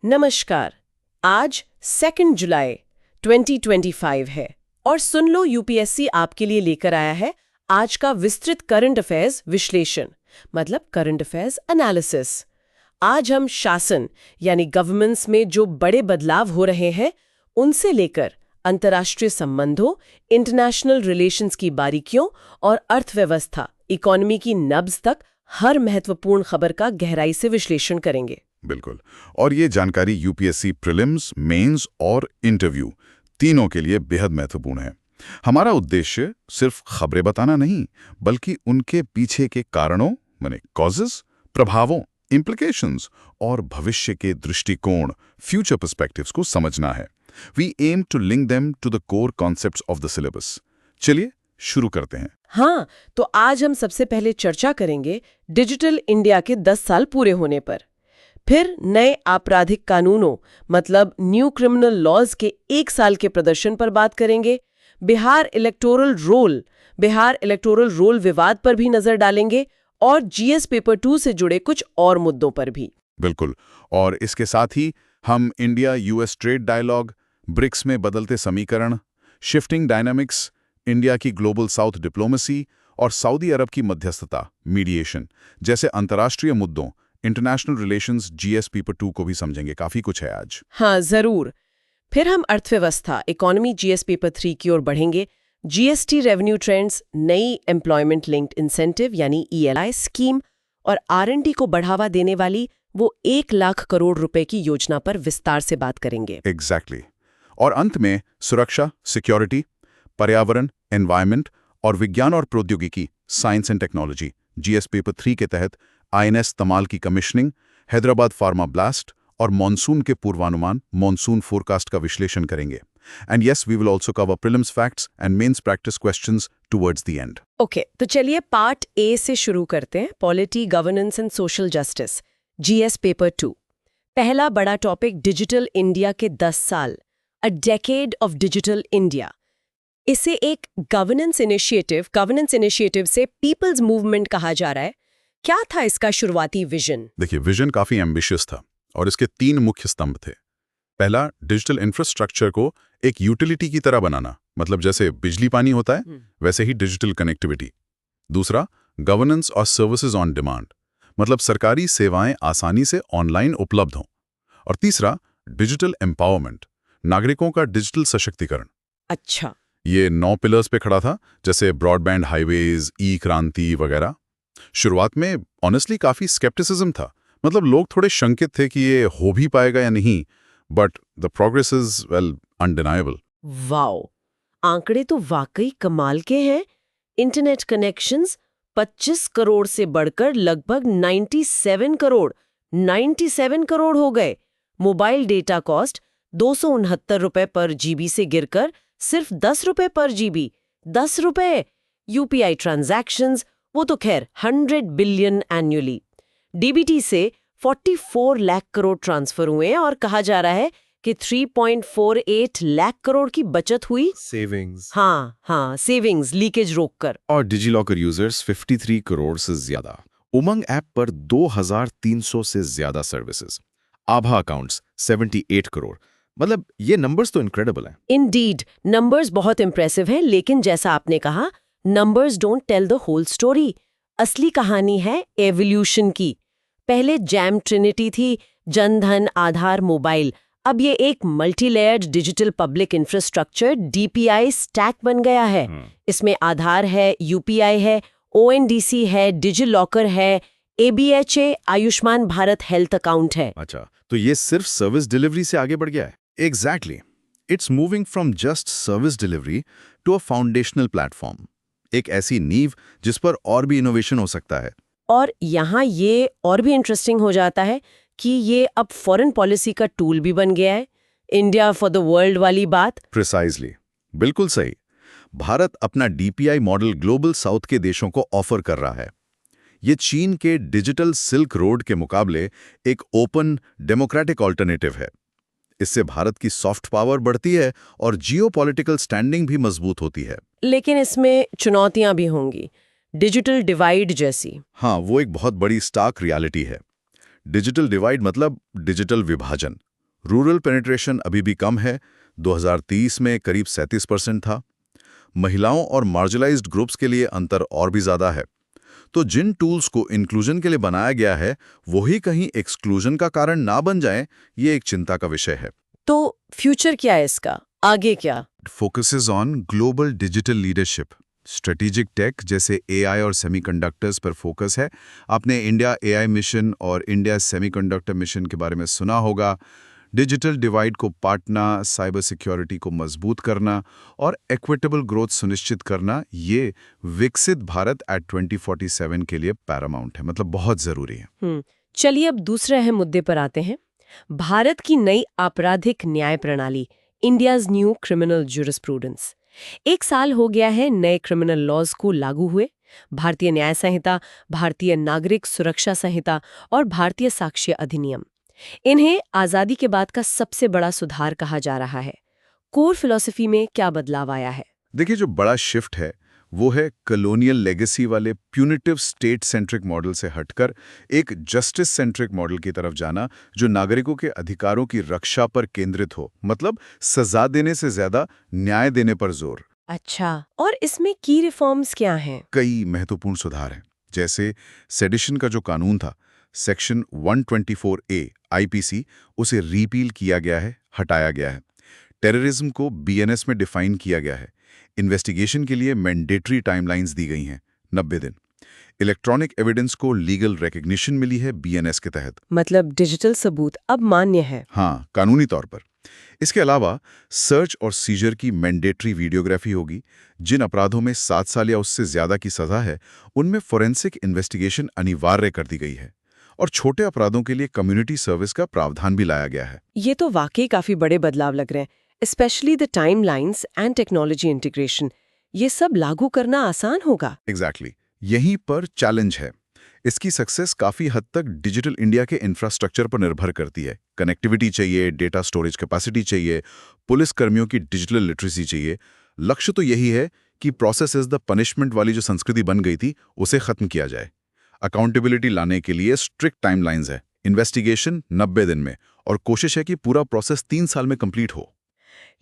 नमस्कार। आज 2 जुलाई 2025 है और सुन लो यूपीएससी आपके लिए लेकर आया है आज का विस्तृत करंट अफेयर्स विश्लेषण, मतलब करंट अफेयर्स एनालिसिस। आज हम शासन यानी गवर्नेंस में जो बड़े बदलाव हो रहे हैं उनसे लेकर अंतर्राष्ट्रीय संबंधों, इंटरनेशनल रिलेशंस की बारीकियों और अर्थव्यवस्था, इकोनॉमी की नब्ज तक हर महत्वपूर्ण खबर का गहराई से विश्लेषण करेंगे। बिल्कुल। और ये जानकारी यूपीएससी प्रीलिम्स, मेंस और इंटरव्यू तीनों के लिए बेहद महत्वपूर्ण है। हमारा उद्देश्य सिर्फ खबरें बताना नहीं, बल्कि उनके पीछे के कारणों माने कॉजेस, प्रभावों, इम्प्लीकेशंस और भविष्य के दृष्टिकोण, फ्यूचर पर्सपेक्टिव्स को समझना है। We aim to link them to the core concepts of the syllabus. चलिए शुरू करते हैं। हाँ, तो आज हम सबसे पहले चर्चा करेंगे डिजिटल इंडिया के 10 साल पूरे होने पर, फिर नए आपराधिक कानूनों मतलब न्यू क्रिमिनल लॉज के 1 साल के प्रदर्शन पर बात करेंगे, बिहार इलेक्टोरल रोल विवाद पर भी नजर डालेंगे और जीएस पेपर 2 से जुड़े कुछ और मुद्दों पर भी। बिल्कुल। और इसके साथ ही हम India US trade dialogue, BRICS में बदलते समीकरण, शिफ्टिंग डायनामिक्स, इंडिया की ग्लोबल साउथ डिप्लोमेसी और सऊदी अरब की मध्यस्थता, मीडिएशन जैसे अंतर्राष्ट्रीय मुद्दों, इंटरनेशनल रिलेशंस, जीएस पेपर 2 को भी समझेंगे। काफी कुछ है आज। हाँ, जरूर। फिर हम अर्थव्यवस्था, इकोनॉमी, जीएस पेपर 3 की ओर बढ़ेंगे। जीएसटी रेवेन्यू ट्रेंड्स, नई एम्प्लॉयमेंट लिंक्ड इंसेंटिव यानी ईएलआई स्कीम और आरएनडी को बढ़ावा देने वाली वो 1 लाख करोड़ रुपए की योजना पर विस्तार से बात करेंगे। एग्जैक्टली। और अंत में सुरक्षा, सिक्योरिटी, पर्यावरण, एनवायरनमेंट और विज्ञान और प्रौद्योगिकी, science and technology, GS paper 3 के तहत आईएनएस तमाल की कमिश्निंग, हैदराबाद फार्मा ब्लास्ट और मॉनसून के पूर्वानुमान, मॉनसून फोरकास्ट का विश्लेषण करेंगे। And yes, we will also cover prelims facts and mains practice questions towards the end. Okay, तो चलिए पार्ट ए से शुरू करते हैं। Polity, governance and social justice, GS paper 2। पहला बड़ा टॉपिक डिजिटल इंडिया के 10 साल, a decade of digital India. इसे एक गवर्नेंस इनिशिएटिव से पीपल्स मूवमेंट कहा जा रहा है। क्या था इसका शुरुआती विजन? देखिए, विजन काफी एम्बिशियस था और इसके 3 मुख्य स्तंभ थे। पहला, डिजिटल इंफ्रास्ट्रक्चर को एक यूटिलिटी की तरह बनाना, मतलब जैसे बिजली पानी होता है वैसे ही डिजिटल कनेक्टिविटी। दूसरा, गवर्नेंस और सर्विसेज ऑन डिमांड, मतलब सरकारी सेवाएं आसानी से ऑनलाइन उपलब्ध हों। और तीसरा, डिजिटल एम्पावरमेंट, नागरिकों का डिजिटल सशक्तिकरण। अच्छा, ये 9 पिलर्स पे खड़ा था, जैसे ब्रॉडबैंड, हाईवेज, ई क्रांति वगैरह। शुरुआत में ऑनेस्टली काफी स्केप्टिसिज्म था, मतलब लोग थोड़े शंकित थे कि ये हो भी पाएगा या नहीं, but the progress is well undeniable. Wow, आंकड़े तो वाकई कमाल के हैं। इंटरनेट कनेक्शंस 25 करोड़ से बढ़कर लगभग 97 करोड़ हो गए। मोबाइल डेटा कॉस्ट 269 रुपए पर जीबी से गिरकर सिर्फ 10 रुपए पर जीबी। 10 रुपए। यूपीआई ट्रांजैक्शंस, वो तो खैर 100 बिलियन एन्युअली। डीबीटी से 44 लाख करोड़ ट्रांसफर हुए और कहा जा रहा है कि 3.48 लाख करोड़ की बचत हुई। सेविंग्स। हाँ, सेविंग्स लीकेज रोककर। और डिजिलॉकर यूजर्स 53 करोड़ से ज्यादा। उमंग ऐप पर 2300 से ज्यादा सर्विसेज। आभा अकाउंट्स 78 करोड़। मतलब ये नंबर्स तो इनक्रेडिबल हैं। इंडीड, नंबर्स बहुत इंप्रेसिव हैं, लेकिन जैसा आपने कहा, numbers don't tell the whole story. असली कहानी है एवोल्यूशन की। पहले जैम ट्रिनिटी थी, जनधन, आधार, मोबाइल। अब ये एक multi layered digital public infrastructure DPI stack बन गया है। इसमें आधार है, यूपीआई है, ओएनडीसी है, डिजिलॉकर है, एबीएचए, आयुष्मान भारत हेल्थ अकाउंट है। अच्छा, तो ये सिर्फ सर्विस डिलीवरी से आगे बढ़ गया है। Exactly. It's moving from just service delivery to a foundational platform, एक ऐसी नींव जिस पर और भी इनोवेशन हो सकता है। और यहाँ ये और भी इंटरेस्टिंग हो जाता है कि ये अब फॉरेन पॉलिसी का टूल भी बन गया है। इंडिया फॉर द वर्ल्ड वाली बात। प्रिसाइजली, बिल्कुल सही। भारत अपना डीपीआई मॉडल ग्लोबल साउथ के देशों को ऑफर कर रहा है। ये चीन के डिजिटल सिल्क रोड के मुकाबले एक ओपन, डेमोक्रेटिक ऑल्टरनेटिव है। इससे भारत की सॉफ्ट पावर बढ़ती है और जियोपॉलिटिकल स्टैंडिंग भी मजबूत होती है। लेकिन इसमें चुनौतियां भी होंगी, डिजिटल डिवाइड जैसी। हाँ, वो एक बहुत बड़ी स्टार्क रियलिटी है। डिजिटल डिवाइड मतलब डिजिटल विभाजन। रूरल पेनिट्रेशन अभी भी कम है, 2030 में करीब 37% था। महिलाओं और मार्जिनलाइज्ड ग्रुप्स के लिए अंतर और भी ज़्यादा है। तो जिन टूल्स को इंक्लूजन के लिए बनाया गया है वही कहीं एक्सक्लूजन का कारण ना बन जाए, ये एक चिंता का विषय है। तो फ्यूचर क्या है इसका, आगे क्या? Focuses on global digital leadership, strategic tech जैसे एआई और सेमीकंडक्टर्स पर फोकस है। आपने इंडिया एआई मिशन और इंडिया सेमीकंडक्टर मिशन के बारे में सुना होगा। डिजिटल डिवाइड को पाटना, साइबर सिक्योरिटी को मजबूत करना और इक्विटेबल ग्रोथ सुनिश्चित करना, ये विकसित भारत एट 2047 के लिए पैरामाउंट है, मतलब बहुत जरूरी है। चलिए अब दूसरे अहम मुद्दे पर आते हैं। भारत की नई आपराधिक न्याय प्रणाली, इंडियाज न्यू क्रिमिनल ज्यूरिस्प्रूडेंस। 1 साल हो गया है नए क्रिमिनल लॉज को लागू हुए। भारतीय न्याय संहिता, भारतीय नागरिक सुरक्षा संहिता और भारतीय साक्ष्य अधिनियम, इन्हें आजादी के बाद का सबसे बड़ा सुधार कहा जा रहा है। कोर फिलॉसफी में क्या बदलाव आया है? देखिए, जो बड़ा शिफ्ट है वो है कॉलोनियल लेगेसी वाले प्यूनिटिव स्टेट सेंट्रिक मॉडल से हटकर एक जस्टिस सेंट्रिक मॉडल की तरफ जाना, जो नागरिकों के अधिकारों की रक्षा पर केंद्रित हो, मतलब सजा देने से ज्यादा न्याय देने पर जोर। अच्छा, और इसमें की रिफॉर्म्स क्या हैं? कई महत्वपूर्ण सुधार हैं, जैसे सेडिशन का जो कानून था, सेक्शन 124A आईपीसी, उसे रिपील किया गया है, हटाया गया है। टेररिज्म को बीएनएस में डिफाइन किया गया है। इन्वेस्टिगेशन के लिए मैंडेटरी टाइमलाइंस दी गई हैं, 90 दिन। इलेक्ट्रॉनिक एविडेंस को लीगल रिकग्निशन मिली है बीएनएस के तहत। मतलब डिजिटल सबूत अब मान्य है? हाँ, कानूनी तौर पर। इसके अलावा सर्च और सीजर की मैंडेटरी वीडियोग्राफी होगी। जिन अपराधों में 7 साल या उससे ज्यादा की सजा है, उनमें फोरेंसिक इन्वेस्टिगेशन अनिवार्य कर दी गई है। और छोटे अपराधों के लिए कम्युनिटी सर्विस का प्रावधान भी लाया गया है। ये तो वाकई काफी बड़े बदलाव लग रहे हैं, specially the timelines and technology integration. ये सब लागू करना आसान होगा? एग्जैक्टली, यहीं पर चैलेंज है। इसकी सक्सेस काफी हद तक डिजिटल इंडिया के इंफ्रास्ट्रक्चर पर निर्भर करती है। कनेक्टिविटी चाहिए, डेटा स्टोरेज कैपेसिटी चाहिए, पुलिस कर्मियों की डिजिटल लिटरेसी चाहिए। लक्ष्य तो यही है कि प्रोसेस इज द पनिशमेंट वाली जो संस्कृति बन गई थी, उसे खत्म किया जाए। अकाउंटेबिलिटी लाने के लिए स्ट्रिक्ट टाइमलाइंस है, इन्वेस्टिगेशन 90 दिन में, और कोशिश है कि पूरा प्रोसेस 3 साल में कंप्लीट हो।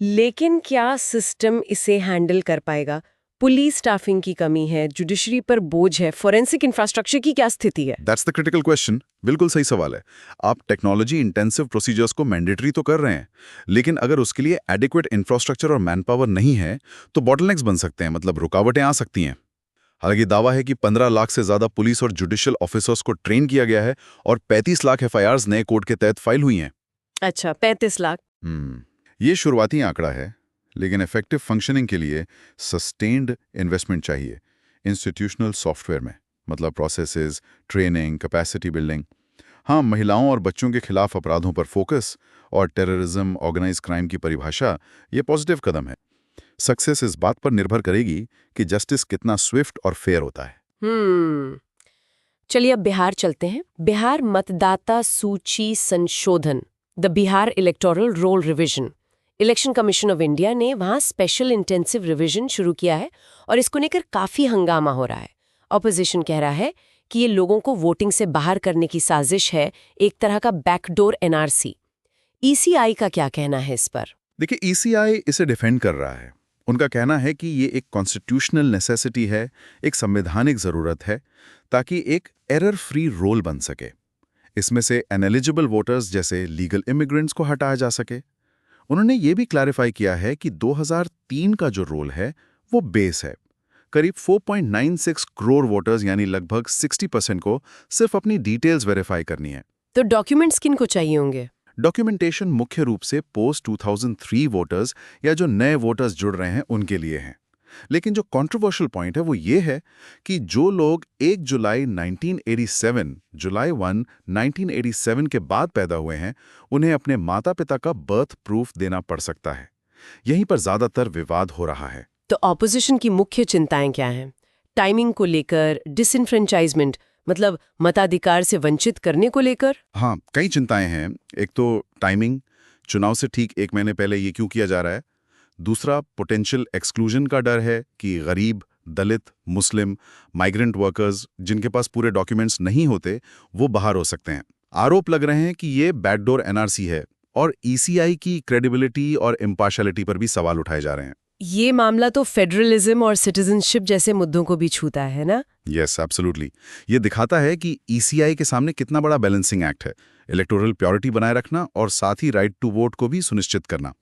लेकिन क्या सिस्टम इसे हैंडल कर पाएगा? पुलिस स्टाफिंग की कमी है, जुडिशरी पर बोझ है, फोरेंसिक इंफ्रास्ट्रक्चर की क्या स्थिति है? That's the critical question. बिल्कुल सही सवाल है। आप टेक्नोलॉजी इंटेंसिव प्रोसीजर्स को मैंडेटरी तो कर रहे हैं, लेकिन अगर उसके लिए एडिक्वेट इंफ्रास्ट्रक्चर और मैन पावर नहीं है तो बॉटलनेक्स बन सकते हैं, मतलब रुकावटें आ सकती हैं। हालांकि दावा है कि 15 लाख से ज्यादा पुलिस और जुडिशियल ऑफिसर्स को ट्रेन किया गया है और 35 लाख एफआईआर्स नए कोड के तहत फाइल हुई हैं। अच्छा, 35 लाख। ये शुरुआती आंकड़ा है, लेकिन इफेक्टिव फंक्शनिंग के लिए सस्टेन्ड इन्वेस्टमेंट चाहिए इंस्टीट्यूशनल सॉफ्टवेयर में, मतलब प्रोसेसेस, ट्रेनिंग, कैपेसिटी बिल्डिंग। हाँ, महिलाओं और बच्चों के खिलाफ अपराधों पर फोकस और टेररिज्म, ऑर्गेनाइज क्राइम की परिभाषा, ये पॉजिटिव कदम है। सक्सेस इस बात पर निर्भर करेगी कि जस्टिस कितना स्विफ्ट और फेयर होता है। चलिए अब बिहार चलते हैं। बिहार मतदाता सूची संशोधन, the Bihar electoral roll revision. Election commission of India ने वहां स्पेशल इंटेंसिव रिवीजन शुरू किया है और इसको लेकर काफी हंगामा हो रहा है। ऑपोजिशन कह रहा है कि ये लोगों को वोटिंग से बाहर करने की साजिश है, एक तरह का बैकडोर एनआरसी। ईसीआई का क्या कहना है इस पर? देखिए, ईसीआई इसे डिफेंड कर रहा है। उनका कहना है कि ये एक कॉन्स्टिट्यूशनल नेसेसिटी है, एक संवैधानिक जरूरत है, ताकि एक एरर फ्री रोल बन सके। इसमें से अनएलिजिबल वोटर्स जैसे लीगल इमिग्रेंट्स को हटाया जा सके। उन्होंने ये भी क्लैरिफाई किया है कि 2003 का जो रोल है वो बेस है। करीब 4.96 करोड़ वोटर्स यानी लगभग 60% को सिर्फ अपनी डिटेल्स वेरीफाई करनी है। तो डॉक्यूमेंट्स किन को चाहिए होंगे? डॉक्यूमेंटेशन मुख्य रूप से पोस्ट 2003 वोटर्स या जो नए वोटर्स जुड़ रहे हैं उनके लिए हैं। लेकिन जो कंट्रोवर्शियल पॉइंट है वो ये है कि जो लोग 1 जुलाई 1987 जुलाई 1 1987 के बाद पैदा हुए हैं, उन्हें अपने माता पिता का बर्थ प्रूफ देना पड़ सकता है। यहीं पर ज्यादातर विवाद हो रहा है। तो ऑपोजिशन की मुख्य चिंताएं क्या हैं? टाइमिंग को लेकर, डिसइंफ्रेंचाइजमेंट मतलब मताधिकार से वंचित करने को लेकर? हाँ, कई चिंताएं हैं। एक तो टाइमिंग, चुनाव से ठीक 1 महीने पहले ये क्यों किया जा रहा है। दूसरा, पोटेंशियल एक्सक्लूजन का डर है कि गरीब, दलित, मुस्लिम, माइग्रेंट वर्कर्स जिनके पास पूरे डॉक्यूमेंट्स नहीं होते वो बाहर हो सकते हैं। आरोप लग रहे हैं कि ये बैकडोर एनआरसी है और ईसीआई की क्रेडिबिलिटी और इम्पार्शियलिटी पर भी सवाल उठाए जा रहे हैं। ये मामला तो फेडरलिज्म और सिटीजनशिप जैसे मुद्दों को भी छूता है ना? Yes, absolutely. ये दिखाता है कि ईसीआई के सामने कितना बड़ा बैलेंसिंग एक्ट है, इलेक्टोरल प्योरिटी बनाए रखना और साथ ही राइट टू वोट को भी सुनिश्चित करना।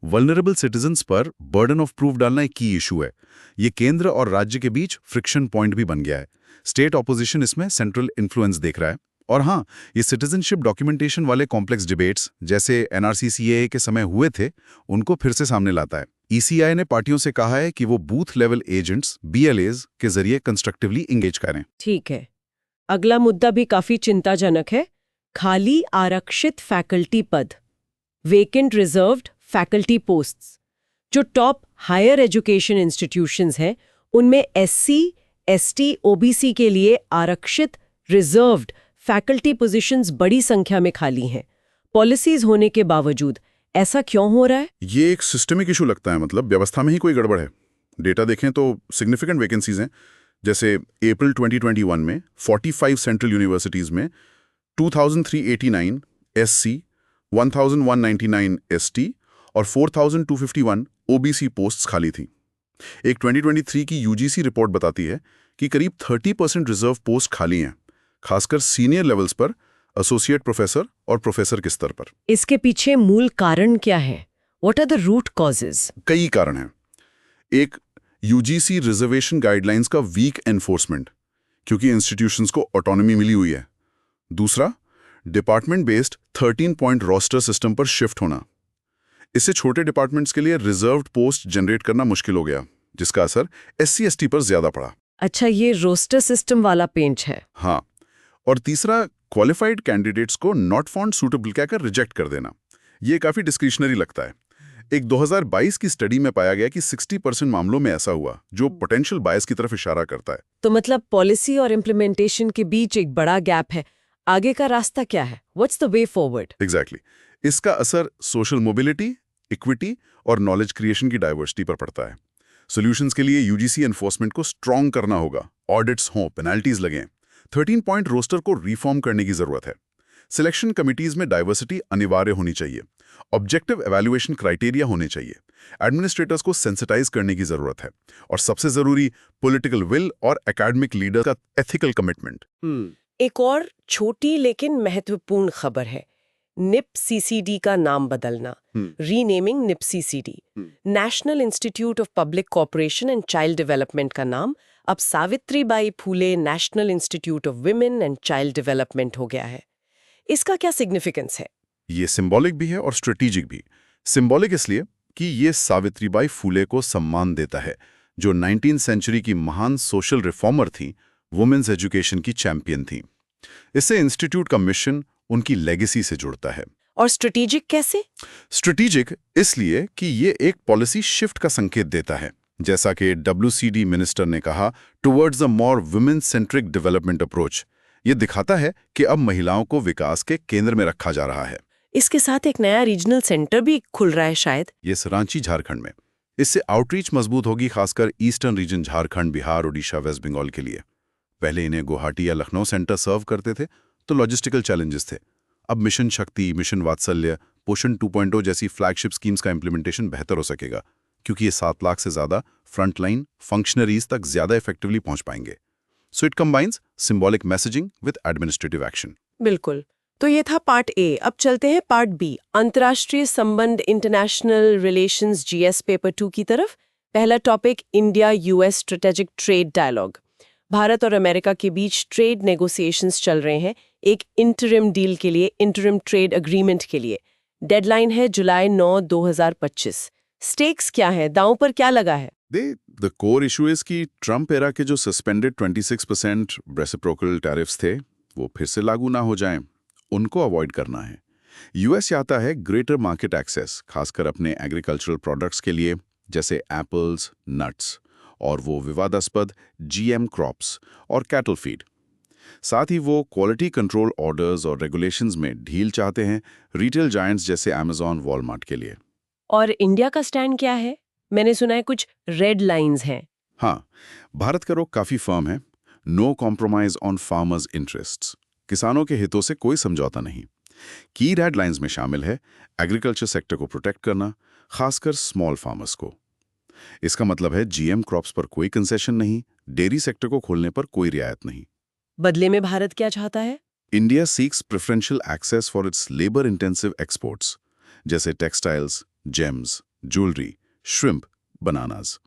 वल्नरेबल सिटीजन्स पर बर्डन ऑफ प्रूफ डालना एक की इशू है। ये केंद्र और राज्य के बीच फ्रिक्शन पॉइंट भी बन गया है। स्टेट ऑपोजिशन इसमें सेंट्रल इन्फ्लुएंस देख रहा है। और हाँ, ये सिटीजनशिप डॉक्यूमेंटेशन वाले कॉम्प्लेक्स डिबेट्स जैसे एनआरसी-सीएए के समय हुए थे, उनको फिर से सामने लाता है। ईसीआई ने पार्टियों से कहा है कि वो बूथ लेवल एजेंट्स BLAs के जरिए कंस्ट्रक्टिवली इंगेज करें। ठीक है। अगला मुद्दा भी काफी चिंताजनक है। खाली आरक्षित फैकल्टी पद, वेकेंट रिजर्व्ड फैकल्टी पोस्ट्स। जो टॉप हायर एजुकेशन इंस्टीट्यूशंस हैं, उनमें SC, ST, OBC के लिए आरक्षित रिजर्व्ड फैकल्टी पोजीशंस बड़ी संख्या में खाली हैं। पॉलिसीज होने के बावजूद ऐसा क्यों हो रहा है? ये एक सिस्टमिक इशू लगता है, मतलब व्यवस्था में ही कोई गड़बड़ है। डेटा देखें तो सिग्निफिकेंट वैकेंसीज हैं। जैसे अप्रैल 2021 में 45 सेंट्रल यूनिवर्सिटीज में 2389 SC, 1199 ST और 4251 OBC पोस्ट्स खाली थी। एक 2023 की UGC रिपोर्ट बताती है कि करीब 30% रिजर्व पोस्ट खाली हैं, खासकर सीनियर लेवल्स पर, एसोसिएट प्रोफेसर और प्रोफेसर के स्तर पर। इसके पीछे मूल कारण क्या है? What are the root causes? कई कारण हैं। एक, UGC रिजर्वेशन गाइडलाइंस का वीक एनफोर्समेंट, क्योंकि इंस्टीट्यूशंस को ऑटोनॉमी मिली हुई है। दूसरा, department based 13 point roster system पर शिफ्ट होना। इससे छोटे डिपार्टमेंट्स के लिए रिजर्व्ड पोस्ट जनरेट करना मुश्किल हो गया, जिसका असर SC/ST पर ज्यादा पड़ा। अच्छा, ये रोस्टर सिस्टम वाला पेंच है। हाँ। और तीसरा, क्वालिफाइड कैंडिडेट्स को नॉट फाउंड सूटेबल कहकर रिजेक्ट कर देना। ये काफी डिस्क्रिशनरी लगता है। एक 2022 की स्टडी में पाया गया कि 60% मामलों में ऐसा हुआ, जो पोटेंशियल बायस की तरफ इशारा करता है। तो मतलब पॉलिसी और इम्प्लीमेंटेशन के बीच एक बड़ा गैप है। आगे का रास्ता क्या है? What's the way forward? Exactly. इसका असर सोशल मोबिलिटी, इक्विटी और नॉलेज क्रिएशन की डाइवर्सिटी पर पड़ता है। सॉल्यूशंस के लिए UGC एनफोर्समेंट को स्ट्रॉन्ग करना होगा, ऑडिट्स हों, पेनल्टीज लगें। 13 पॉइंट रोस्टर को रिफॉर्म करने की जरूरत है। सिलेक्शन कमिटीज में डाइवर्सिटी अनिवार्य होनी चाहिए। ऑब्जेक्टिव एवेल्युएशन क्राइटेरिया होने चाहिए। एडमिनिस्ट्रेटर्स को सेंसिटाइज करने की जरूरत है। और सबसे जरूरी, पॉलिटिकल विल और एकेडमिक लीडर का एथिकल कमिटमेंट। एक और छोटी लेकिन महत्वपूर्ण खबर है। NIPCCD का नाम बदलना, renaming NIPCCD। National institute of public corporation and child development का नाम अब Savitribai Phule national institute of women and child development हो गया है। इसका क्या सिग्निफिकेंस है? ये सिंबॉलिक भी है और स्ट्रेटेजिक भी। सिंबॉलिक इसलिए कि ये सावित्रीबाई फूले को सम्मान देता है, जो 19th सेंचुरी की महान सोशल रिफॉर्मर थी, वुमेन्स एजुकेशन की चैंपियन थी। इससे इंस्टीट्यूट का मिशन उनकी लेगेसी से जुड़ता है। और स्ट्रेटेजिक कैसे? स्ट्रेटेजिक इसलिए कि ये एक पॉलिसी शिफ्ट का संकेत देता है। जैसा कि WCD मिनिस्टर ने कहा, towards a more women centric development approach. ये दिखाता है कि अब महिलाओं को विकास के केंद्र में रखा जा रहा है। इसके साथ एक नया रीजनल सेंटर भी खुल रहा है शायद। ये रांची, झारखंड में। इससे आउटरीच मजबूत होगी, खासकर eastern region, Jharkhand, Bihar, Odisha, West Bengal के लिए। पहले इन्हें गुवाहाटी या लखनऊ सेंटर सर्व करते थे, तो लॉजिस्टिकल चैलेंजेस थे। अब मिशन शक्ति, मिशन वात्सल्य, पोषण 2.0 जैसी फ्लैगशिप स्कीम्स का इंप्लीमेंटेशन बेहतर हो सकेगा, क्योंकि ये 7 लाख से ज्यादा फ्रंटलाइन फंक्शनरीज तक ज्यादा इफेक्टिवली पहुंच पाएंगे। So it combines symbolic messaging with administrative action. बिल्कुल। तो ये था पार्ट A। अब चलते हैं पार्ट B, अंतर्राष्ट्रीय संबंध, इंटरनेशनल रिलेशंस, GS पेपर 2 की तरफ। पहला topic, India US strategic trade dialogue. Bharat और अमेरिका के बीच ट्रेड नेगोशिएशंस चल रहे हैं, एक इंटरिम डील के लिए, इंटरिम ट्रेड एग्रीमेंट के लिए। डेडलाइन है जुलाई 9, 2025। स्टेक्स क्या है? दांव पर क्या लगा है? द कोर इशू इज कि ट्रंप एरा के जो सस्पेंडेड 26% रेसिप्रोकल टैरिफ्स थे, वो फिर से लागू ना हो जाएं। उनको अवॉइड करना है। US चाहता है ग्रेटर मार्केट एक्सेस, खासकर अपने एग्रीकल्चरल प्रोडक्ट्स के लिए, जैसे एप्पल्स, नट्स और वो विवादास्पद GM क्रॉप्स और कैटल फीड। साथ ही वो क्वालिटी कंट्रोल ऑर्डर्स और रेगुलेशंस में ढील चाहते हैं, रिटेल जायंट्स जैसे Amazon, वॉलमार्ट के लिए। और इंडिया का स्टैंड क्या है? मैंने सुना है कुछ रेड लाइंस हैं। हाँ, भारत का रुख काफी फर्म है। No compromise on farmers interests. किसानों के हितों से कोई समझौता नहीं। की रेडलाइंस में शामिल है एग्रीकल्चर सेक्टर को प्रोटेक्ट करना, खासकर स्मॉल फार्मर्स को। इसका मतलब है जीएम क्रॉप्स पर कोई कंसेशन नहीं, डेयरी सेक्टर को खोलने पर कोई रियायत नहीं। बदले में भारत क्या चाहता है? India seeks preferential access for its labour intensive exports, जैसे textiles, gems, jewellery, shrimp, bananas.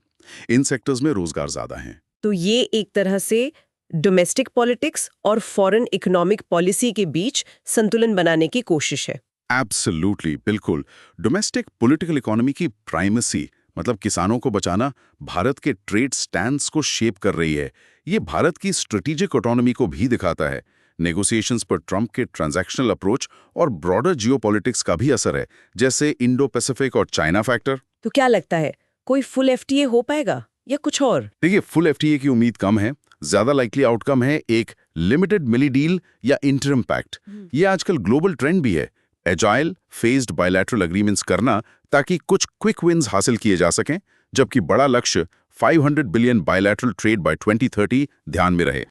इन सेक्टर्स में रोजगार ज्यादा हैं। तो ये एक तरह से डोमेस्टिक पॉलिटिक्स और फॉरेन इकोनॉमिक पॉलिसी के बीच संतुलन बनाने की कोशिश है। एब्सोल्युटली, बिल्कुल। डोमेस्टिक पॉलिटिकल इकोनॉमी की प्राइमेसी, मतलब किसानों को बचाना, भारत के ट्रेड स्टैंड्स को शेप कर रही है। ये भारत की स्ट्रेटेजिक ऑटोनॉमी को भी दिखाता है। नेगोशिएशंस पर ट्रंप के ट्रांजैक्शनल अप्रोच और ब्रॉडर जियोपॉलिटिक्स का भी असर है, जैसे इंडो पैसिफिक और चाइना फैक्टर। तो क्या लगता है, कोई फुल एफटीए हो पाएगा या कुछ और? देखिए, फुल एफटीए की उम्मीद कम है। ज्यादा लाइकली आउटकम है एक लिमिटेड मिली डील या इंटरिम पैक्ट। ये आजकल ग्लोबल ट्रेंड भी है, एजाइल फेज्ड बायलैटरल एग्रीमेंट्स करना, ताकि कुछ क्विक विन्स हासिल किए जा सकें, जबकि बड़ा लक्ष्य 500 बिलियन बायलैटरल ट्रेड बाय 2030 ध्यान में रहे।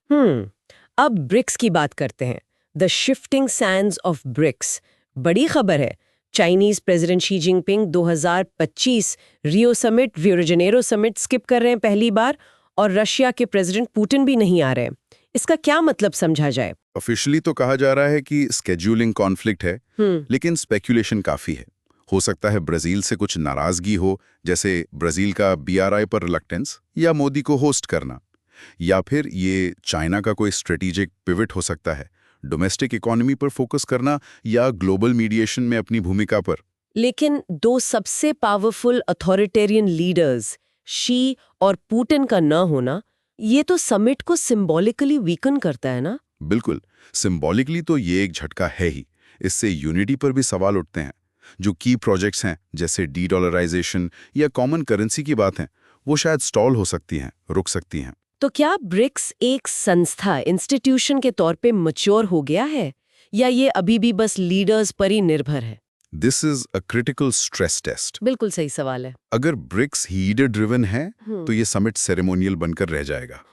अब ब्रिक्स की बात करते हैं। The shifting Sands of BRICS बड़ी खबर है। Chinese president Xi Jinping 2025 Rio summit, रियो जेनेरो समिट स्किप कर रहे हैं पहली बार, और रशिया के प्रेसिडेंट पुतिन भी नहीं आ रहे हैं। इसका क्या मतलब समझा जाए? ऑफिशियली तो कहा जा रहा है कि स्केड्यूलिंग कॉन्फ्लिक्ट है, लेकिन स्पेक्यूलेशन काफी है। हो सकता है ब्राजील से कुछ नाराजगी हो, जैसे ब्राजील का बीआरआई पर रिलक्टेंस या मोदी को होस्ट करना, या फिर ये चाइना का कोई स्ट्रेटेजिक पिवट हो सकता है, डोमेस्टिक इकोनॉमी पर फोकस करना या ग्लोबल मीडिएशन में अपनी भूमिका पर। लेकिन दो सबसे पावरफुल अथॉरिटेरियन लीडर्स शी और पुतिन का न होना, ये तो समिट को सिंबॉलिकली वीकन करता है ना? बिल्कुल, सिंबॉलिकली तो ये एक झटका है ही। इससे यूनिटी पर भी सवाल उठते हैं। जो की प्रोजेक्ट्स हैं, जैसे डी-डॉलराइजेशन या कॉमन करेंसी की बात है, वो शायद स्टॉल हो सकती हैं, रुक सकती हैं। तो क्या ब्रिक्स एक संस्था, इंस्टीट्यूशन के तौर पे मैच्योर हो गया है, या ये अभी भी बस लीडर्स पर ही निर्भर है? This is a critical stress test. बिल्कुल सही सवाल है। अगर ब्रिक्स लीडर ड्रिवन है तो ये समिट सेरेमोनियल बनकर रह जाएगा,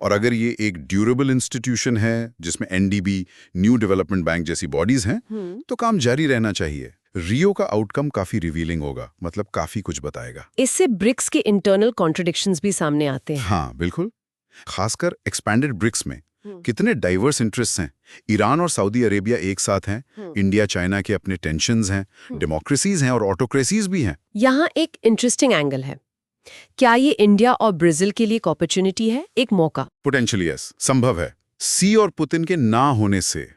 और अगर ये एक ड्यूरेबल इंस्टीट्यूशन है जिसमें एनडीबी, न्यू डेवलपमेंट बैंक जैसी बॉडीज हैं, तो काम जारी रहना चाहिए। रियो का आउटकम काफी रिवीलिंग होगा, मतलब काफी कुछ बताएगा। इससे ब्रिक्स के इंटरनल कॉन्ट्रडिक्शंस भी सामने आते हैं। हाँ बिल्कुल, खासकर एक्सपैंडेड ब्रिक्स में कितने डाइवर्स इंटरेस्ट हैं। ईरान और सऊदी अरेबिया एक साथ हैं, इंडिया चाइना के अपने टेंशन्स हैं, डेमोक्रेसीज हैं और ऑटोक्रेसीज भी हैं। यहाँ एक इंटरेस्टिंग एंगल है। क्या ये इंडिया और ब्राजील के लिए एक अपॉर्चुनिटी है, एक मौका? पोटेंशियली यस, संभव है। सी और पुतिन के ना होने से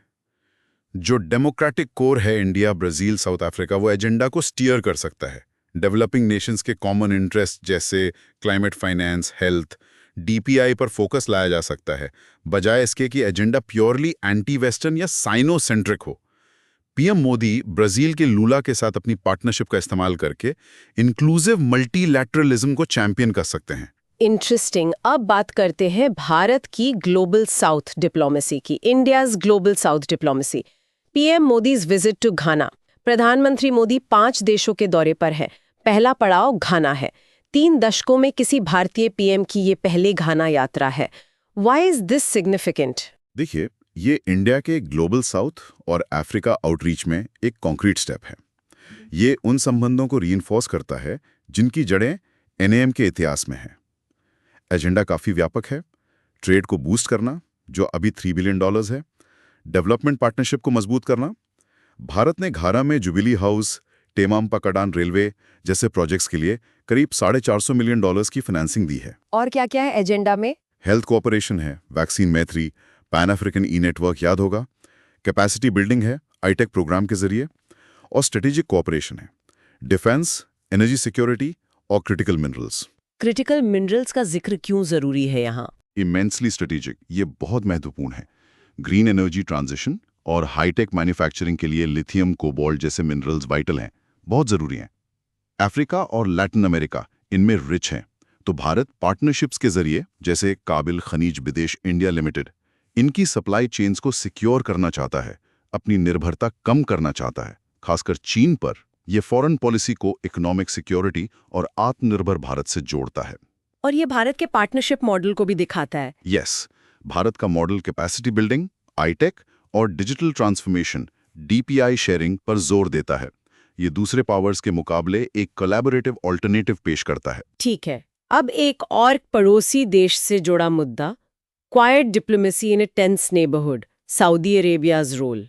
जो डेमोक्रेटिक कोर है इंडिया, ब्राजील, साउथ अफ्रीका, वो एजेंडा को स्टीयर कर सकता है। डेवलपिंग नेशंस के कॉमन इंटरेस्ट जैसे क्लाइमेट फाइनेंस, हेल्थ, डीपीआई पर फोकस लाया जा सकता है, बजाय इसके कि एजेंडा प्योरली एंटी वेस्टर्न या साइनोसेंट्रिक हो। पीएम मोदी ब्राजील के लूला के साथ अपनी पार्टनरशिप का इस्तेमाल करके इंक्लूसिव मल्टीलैटरलिज्म को चैंपियन कर सकते हैं। इंटरेस्टिंग। अब बात करते हैं भारत की ग्लोबल साउथ डिप्लोमेसी की, India's global south diplomacy. PM Modi's visit to Ghana. प्रधानमंत्री मोदी 5 देशों के दौरे पर है। पहला पड़ाव घाना है। 3 दशकों में किसी भारतीय पीएम की ये पहली घाना यात्रा है। Why is this significant? देखिए, ये इंडिया के ग्लोबल साउथ और अफ्रीका आउटरीच में एक कॉन्क्रीट स्टेप है। ये उन संबंधों को रीइंफोर्स करता है जिनकी जड़ें एनएएम के इतिहास में हैं। एजेंडा काफ़ी व्यापक है। ट्रेड को बूस्ट करना, जो अभी $3 बिलियन है, डेवलपमेंट पार्टनरशिप को मजबूत करना। भारत ने घाना में जुबिली हाउस, टेमाम पकाडान रेलवे जैसे प्रोजेक्ट्स के लिए करीब $450 मिलियन की फाइनेंसिंग दी है। और क्या क्या है एजेंडा में? हेल्थ कोऑपरेशन है, वैक्सीन मैत्री, पैन अफ्रीकन ई नेटवर्क याद होगा, कैपेसिटी बिल्डिंग है आईटेक प्रोग्राम के जरिए, और स्ट्रेटेजिक कोऑपरेशन है, डिफेंस, एनर्जी सिक्योरिटी और क्रिटिकल मिनरल्स। क्रिटिकल मिनरल्स का जिक्र क्यों जरूरी है यहाँ? इमेंसली स्ट्रेटेजिक, ये बहुत महत्वपूर्ण है। ग्रीन एनर्जी ट्रांजिशन और हाईटेक मैन्युफैक्चरिंग के लिए लिथियम, कोबाल्ट जैसे मिनरल्स वाइटल हैं, बहुत जरूरी हैं। अफ्रीका और लैटिन अमेरिका इनमें रिच हैं, तो भारत पार्टनरशिप्स के जरिए, जैसे काबिल खनिज विदेश इंडिया लिमिटेड, इनकी सप्लाई चेन्स को सिक्योर करना चाहता है, अपनी निर्भरता कम करना चाहता है, खासकर चीन पर। यह फॉरेन पॉलिसी को इकोनॉमिक सिक्योरिटी और आत्मनिर्भर भारत से जोड़ता है। और ये भारत के पार्टनरशिप मॉडल को भी दिखाता है। यस, भारत का मॉडल कैपेसिटी बिल्डिंग, आईटेक और डिजिटल ट्रांसफॉर्मेशन डीपीआई शेयरिंग पर जोर देता है। ये दूसरे पावर्स के मुकाबले एक कोलैबोरेटिव ऑल्टरनेटिव पेश करता है। ठीक है। अब एक और पड़ोसी देश से जुड़ा मुद्दा, quiet diplomacy in a tense neighbourhood, Saudi Arabia's role.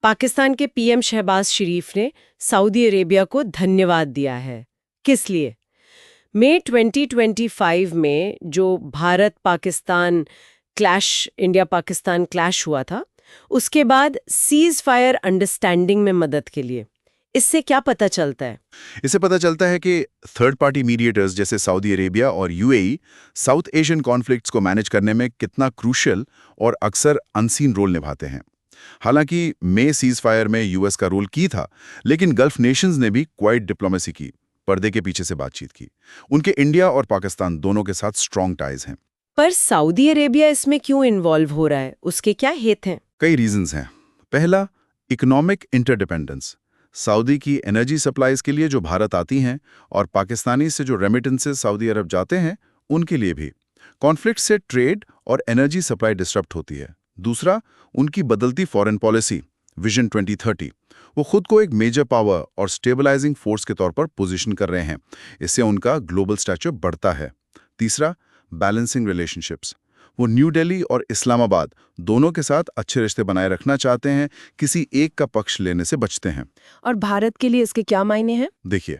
Pakistan के पीएम शहबाज शरीफ ने सऊदी अरेबिया को धन्यवाद दिया है। किस लिए? मई 2025 में जो Bharat Pakistan clash, India Pakistan clash हुआ था, उसके बाद सीज फायर अंडरस्टैंडिंग में मदद के लिए। इससे क्या पता चलता है? इससे पता चलता है कि थर्ड पार्टी मीडिएटर्स जैसे सऊदी अरेबिया और यूएई साउथ एशियन कॉन्फ्लिक्ट्स को मैनेज करने में कितना क्रूशियल और अक्सर अनसीन रोल निभाते हैं। हालांकि मे सीज फायर में यूएस का रोल की था, लेकिन गल्फ नेशंस ने भी क्वाइट डिप्लोमेसी की, पर्दे के पीछे से बातचीत की। उनके इंडिया और पाकिस्तान दोनों के साथ स्ट्रॉन्ग टाइज हैं। पर सऊदी अरेबिया इसमें क्यों इन्वॉल्व हो रहा है? उसके क्या हित हैं? कई रीजंस हैं। पहला, इकोनॉमिक इंटरडिपेंडेंस। सऊदी की एनर्जी सप्लाईज के लिए जो भारत आती हैं और पाकिस्तानी से जो रेमिटेंसेस सऊदी अरब जाते हैं, उनके लिए भी कॉन्फ्लिक्ट से ट्रेड और एनर्जी सप्लाई डिस्टर्ब होती है। दूसरा, उनकी बदलती फॉरेन पॉलिसी विजन 2030। वो खुद को एक मेजर पावर और स्टेबलाइजिंग फोर्स के तौर पर पोजीशन कर रहे हैं। इससे उनका ग्लोबल स्टैचर बढ़ता है। तीसरा, बैलेंसिंग रिलेशनशिप्स। वो न्यू दिल्ली और इस्लामाबाद दोनों के साथ अच्छे रिश्ते बनाए रखना चाहते हैं, किसी एक का पक्ष लेने से बचते हैं। और भारत के लिए इसके क्या मायने हैं? देखिए,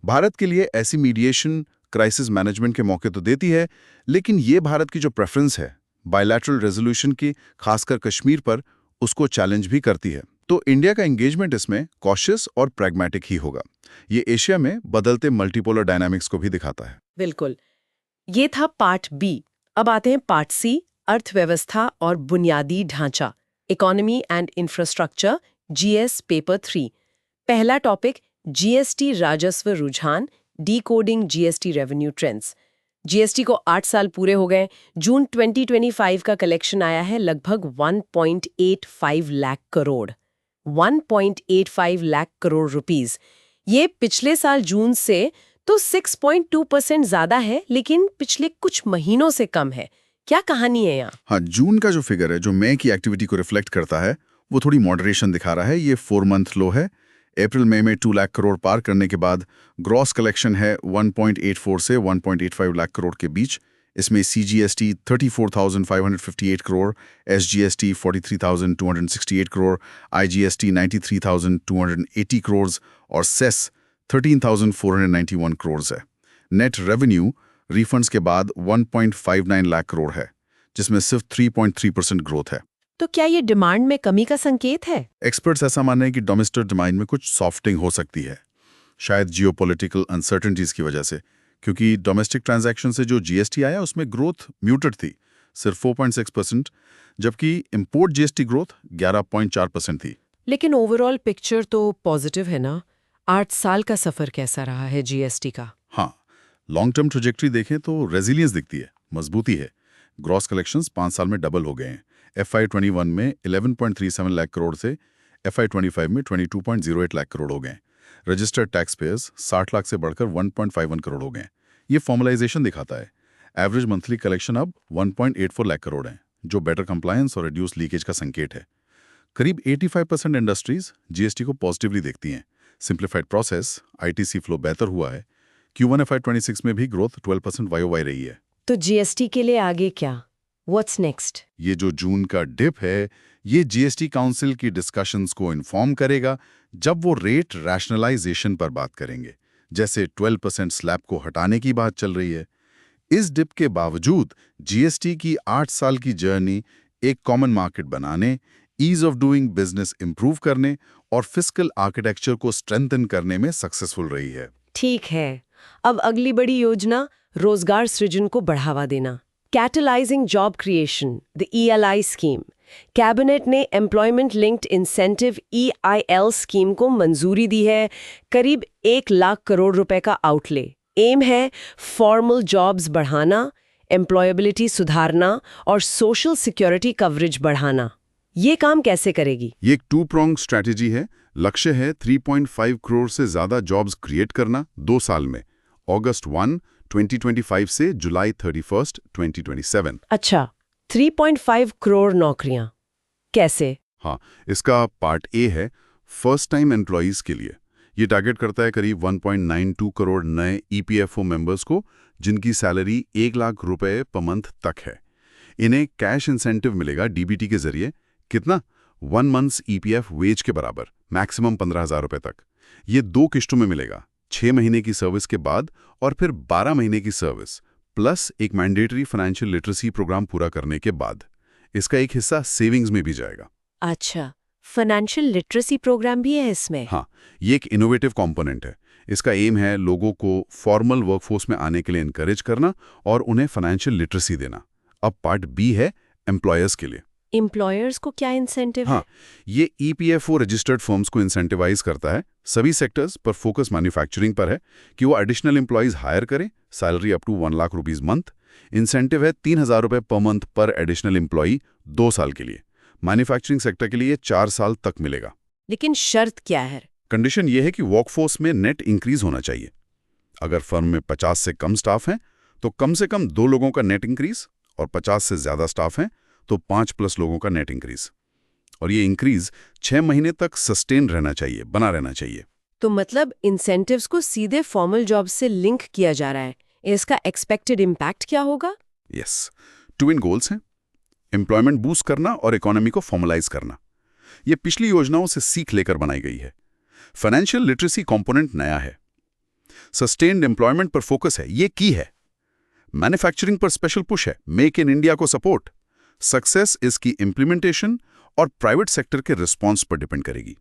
भारत के लिए ऐसी मीडिएशन क्राइसिस मैनेजमेंट के मौके तो देती है, लेकिन ये भारत की जो प्रेफरेंस है बायलैटरल रेजोल्यूशन की, खासकर कश्मीर पर, उसको चैलेंज भी करती है। तो इंडिया का एंगेजमेंट इसमें कॉशियस और प्रैग्मेटिक ही होगा। ये एशिया में बदलते मल्टीपोलर डायनामिक्स को भी दिखाता है। बिल्कुल। ये था पार्ट बी। अब आते हैं पार्ट सी, अर्थव्यवस्था और बुनियादी ढांचा, economy and infrastructure, GS paper 3। पहला टॉपिक, जीएसटी राजस्व रुझान, decoding GST revenue trends. GST को 8 साल पूरे हो गए। जून 2025 का कलेक्शन आया है लगभग 1.85 लाख करोड़। 1.85 लाख करोड़ रुपीस। ये पिछले साल जून से तो 6.2% ज्यादा है, लेकिन पिछले कुछ महीनों से कम है। क्या कहानी है यहाँ? हाँ, जून का जो फिगर है, जो मई की एक्टिविटी को रिफ्लेक्ट करता है, वो थोड़ी मॉडरेशन दिखा रहा है। ये 4 मंथ लो है। अप्रैल मई में 2 लाख करोड़ पार करने के बाद ग्रॉस कलेक्शन है 1.84 से 1.85 लाख करोड़ के बीच। इसमें CGST 34,558 crore, SGST 43,268 crore, IGST 93,280 crore और सेस 13,491 करोड़ है। नेट रेवेन्यू रिफंड्स के बाद 1.59 लाख करोड़ है, जिसमें सिर्फ 3.3% ग्रोथ है। तो क्या ये डिमांड में कमी का संकेत है? एक्सपर्ट्स ऐसा मान रहे हैं कि डोमेस्टिक डिमांड में कुछ सॉफ्टिंग हो सकती है, शायद जियोपॉलिटिकल अनसर्टेनिटीज की वजह से, क्योंकि डोमेस्टिक ट्रांजैक्शन से जो जीएसटी आया उसमें ग्रोथ म्यूटेड थी, सिर्फ 4.6%, जबकि इंपोर्ट जीएसटी ग्रोथ 11.4% थी। लेकिन ओवरऑल पिक्चर तो पॉजिटिव है ना? 8 साल का सफर कैसा रहा है जीएसटी का? हाँ, लॉन्ग टर्म ट्रेजेक्ट्री देखें तो रेजिलियंस दिखती है, मजबूती है। ग्रॉस कलेक्शंस 5 साल में डबल हो गए हैं। FY21 में 11.37 लाख करोड़ से FY25 में 22.08 लाख करोड़ हो गए। रजिस्टर्ड टैक्स पेयर्स 60 लाख से बढ़कर 1.51 करोड़ हो गए। ये फॉर्मलाइजेशन दिखाता है। एवरेज मंथली कलेक्शन अब 1.84 लाख करोड़ है, जो बेटर कंप्लायंस और रिड्यूस लीकेज का संकेत है। करीब 85% इंडस्ट्रीज जीएसटी को पॉजिटिवली देखती हैं। सिंप्लीफाइड प्रोसेस, आईटीसी फ्लो बेहतर हुआ है। Q1 FY26 में भी ग्रोथ 12% YOY रही है। तो जीएसटी के लिए आगे क्या? What's next? ये जो जून का डिप है, ये जीएसटी काउंसिल की डिस्कशंस को इन्फॉर्म करेगा जब वो रेट रैशनलाइजेशन पर बात करेंगे, जैसे 12% स्लैब को हटाने की बात चल रही है। इस डिप के बावजूद जीएसटी की 8 साल की जर्नी एक कॉमन मार्केट बनाने, ease of doing business improve करने और फिस्कल आर्किटेक्चर को स्ट्रेंथन करने में सक्सेसफुल रही है। ठीक है। अब अगली बड़ी योजना, रोजगार सृजन को बढ़ावा देना, catalysing job creation, the ELI scheme. Cabinet ने employment linked incentive EIL scheme को मंजूरी दी है। करीब 1 लाख करोड़ रुपए का आउटले। एम है फॉर्मल जॉब्स बढ़ाना, एम्प्लॉयबिलिटी सुधारना और सोशल सिक्योरिटी कवरेज बढ़ाना। ये काम कैसे करेगी? ये एक 2 pronged स्ट्रैटेजी है। लक्ष्य है 3.5 करोड़ से ज्यादा जॉब्स क्रिएट करना 2 साल में, अगस्त 1, 2025 से जुलाई 31, 2027। अच्छा, 3.5 करोड़ नौकरियां कैसे? हाँ, इसका पार्ट ए है फर्स्ट टाइम एम्प्लॉयज़ के लिए। ये टारगेट करता है करीब 1.92 करोड़ नए ईपीएफओ मेंबर्स को जिनकी सैलरी 1 लाख रुपए पर मंथ तक है। इन्हें कैश इंसेंटिव मिलेगा डीबीटी के जरिए। कितना? 1 मंथ्स ईपीएफ वेज के बराबर, मैक्सिमम 15,000 रुपए तक। ये 2 किश्तों में मिलेगा, 6 महीने की सर्विस के बाद और फिर 12 महीने की सर्विस, प्लस एक मैंडेटरी फाइनेंशियल लिटरेसी प्रोग्राम पूरा करने के बाद। इसका एक हिस्सा सेविंग्स में भी जाएगा। अच्छा, फाइनेंशियल लिटरेसी प्रोग्राम भी है इसमें? हाँ, ये एक इनोवेटिव कंपोनेंट है। इसका एम है लोगों को फॉर्मल वर्कफोर्स में आने के लिए इनकरेज करना और उन्हें फाइनेंशियल लिटरेसी देना। अब पार्ट बी है एम्प्लॉयर्स के लिए। एम्प्लॉयर्स को क्या इंसेंटिव है? हाँ, ये ईपीएफओ रजिस्टर्ड फर्म्स को इंसेंटिवाइज करता है सभी सेक्टर्स पर, फोकस मैन्युफैक्चरिंग पर है कि वो एडिशनल एम्प्लॉयज हायर करें, salary up to 1 lakh rupees month. Incentive है 3,000 रुपए पर मंथ पर एडिशनल एम्प्लॉई 2 साल के लिए। मैन्युफैक्चरिंग सेक्टर के लिए 4 साल तक मिलेगा। लेकिन शर्त क्या है? कंडीशन ये है कि वर्कफोर्स में नेट इंक्रीज होना चाहिए। अगर फर्म में 50 से कम स्टाफ हैं तो कम से कम 2 लोगों का नेट इंक्रीज, और 50 से ज्यादा स्टाफ हैं तो 5+ लोगों का नेट इंक्रीज। और ये इंक्रीज 6 महीने तक सस्टेन रहना चाहिए, बना रहना चाहिए। तो मतलब इंसेंटिव्स को सीधे फॉर्मल जॉब से लिंक किया जा रहा है। इसका एक्सपेक्टेड इम्पैक्ट क्या होगा? यस, ट्विन गोल्स हैं, एम्प्लॉयमेंट बूस्ट करना और इकोनॉमी को फॉर्मलाइज करना। ये पिछली योजनाओं से सीख लेकर बनाई गई है। फाइनेंशियल लिटरेसी कंपोनेंट नया है, सस्टेन्ड एम्प्लॉयमेंट पर फोकस है, ये की है। मैन्युफैक्चरिंग पर स्पेशल पुश है, मेक इन इंडिया को सपोर्ट। सक्सेस इसकी इंप्लीमेंटेशन और प्राइवेट सेक्टर के रिस्पॉन्स पर डिपेंड करेगी।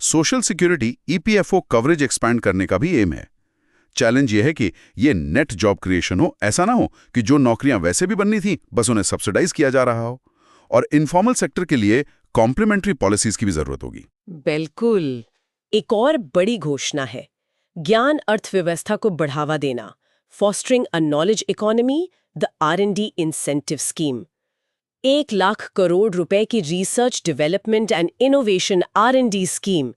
Social security EPFO coverage expand करने का भी एम है। चैलेंज यह है कि ये नेट जॉब क्रिएशन हो, ऐसा ना हो कि जो नौकरियां वैसे भी बननी थी बस उन्हें सब्सिडाइज किया जा रहा हो। और इनफॉर्मल सेक्टर के लिए कॉम्प्लीमेंट्री पॉलिसीज की भी जरूरत होगी। बिल्कुल। एक और बड़ी घोषणा है, ज्ञान अर्थव्यवस्था को बढ़ावा देना, fostering a knowledge economy, the R&D incentive scheme. 1 lakh crore रुपए की research development and innovation R&D scheme.